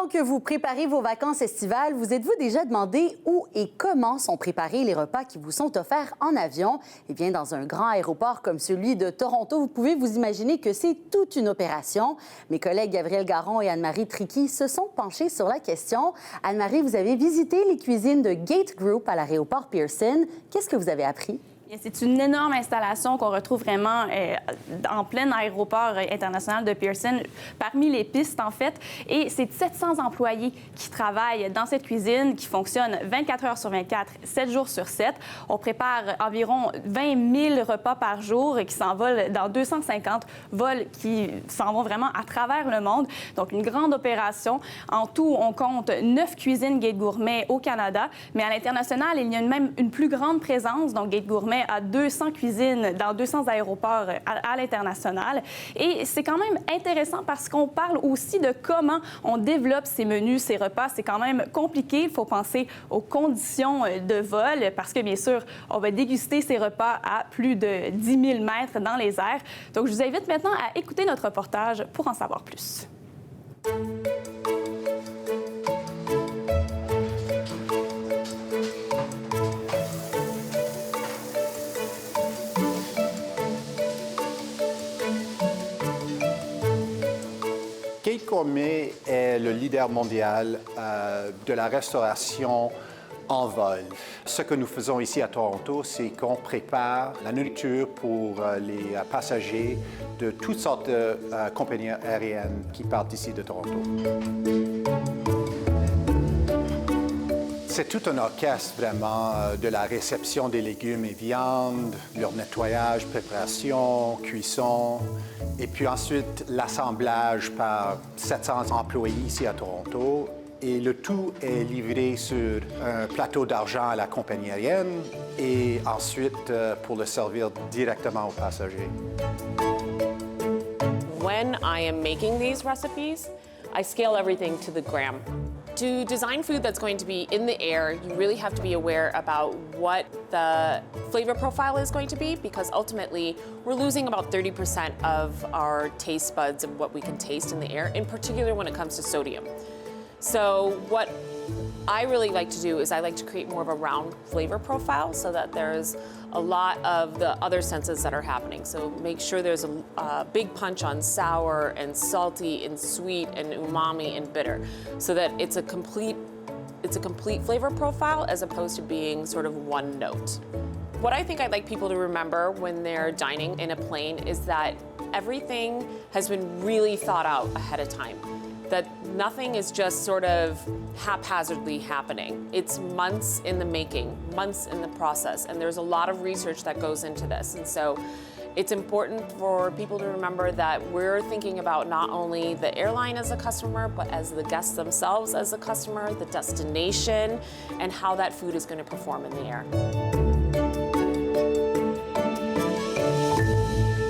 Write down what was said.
Pendant que vous préparez vos vacances estivales, vous êtes-vous déjà demandé où et comment sont préparés les repas qui vous sont offerts en avion? Eh bien, dans un grand aéroport comme celui de Toronto, vous pouvez vous imaginer que c'est toute une opération. Mes collègues Gabriel Garon et Anne-Marie Tricky se sont penchés sur la question. Anne-Marie, vous avez visité les cuisines de Gate Group à l'aéroport Pearson. Qu'est-ce que vous avez appris? C'est une énorme installation qu'on retrouve vraiment en plein aéroport international de Pearson, parmi les pistes, en fait. Et c'est 700 employés qui travaillent dans cette cuisine, qui fonctionne 24 heures sur 24, 7 jours sur 7. On prépare environ 20 000 repas par jour qui s'envolent dans 250 vols qui s'en vont vraiment à travers le monde. Donc, une grande opération. En tout, on compte 9 cuisines Gate Gourmet au Canada, mais à l'international, il y a même une plus grande présence. Donc, Gate Gourmet à 200 cuisines dans 200 aéroports à l'international. Et c'est quand même intéressant parce qu'on parle aussi de comment on développe ces menus, ces repas. C'est quand même compliqué. Il faut penser aux conditions de vol parce que, bien sûr, on va déguster ces repas à plus de 10 000 mètres dans les airs. Donc, je vous invite maintenant à écouter notre reportage pour en savoir plus. Gate Gourmet est le leader mondial de la restauration en vol. Ce que nous faisons ici à Toronto, c'est qu'on prépare la nourriture pour les passagers de toutes sortes de compagnies aériennes qui partent ici de Toronto. C'est tout un orchestre, vraiment, de la réception des légumes et viandes, leur nettoyage, préparation, cuisson, et puis ensuite l'assemblage par 700 employés ici à Toronto. Et le tout est livré sur un plateau d'argent à la compagnie aérienne et ensuite pour le servir directement aux passagers. When I am making these recipes, I scale everything to the gram. To design food that's going to be in the air, you really have to be aware about what the flavor profile is going to be because ultimately we're losing about 30% of our taste buds of what we can taste in the air, in particular when it comes to sodium. So what I really like to do is I like to create more of a round flavor profile so that there's a lot of the other senses that are happening. So make sure there's a big punch on sour and salty and sweet and umami and bitter so that it's a complete flavor profile as opposed to being sort of one note. What I think I'd like people to remember when they're dining in a plane is that everything has been really thought out ahead of time. That nothing is just sort of haphazardly happening. It's months in the making, months in the process, and there's a lot of research that goes into this. And so it's important for people to remember that we're thinking about not only the airline as a customer, but as the guests themselves as a customer, the destination, and how that food is going to perform in the air.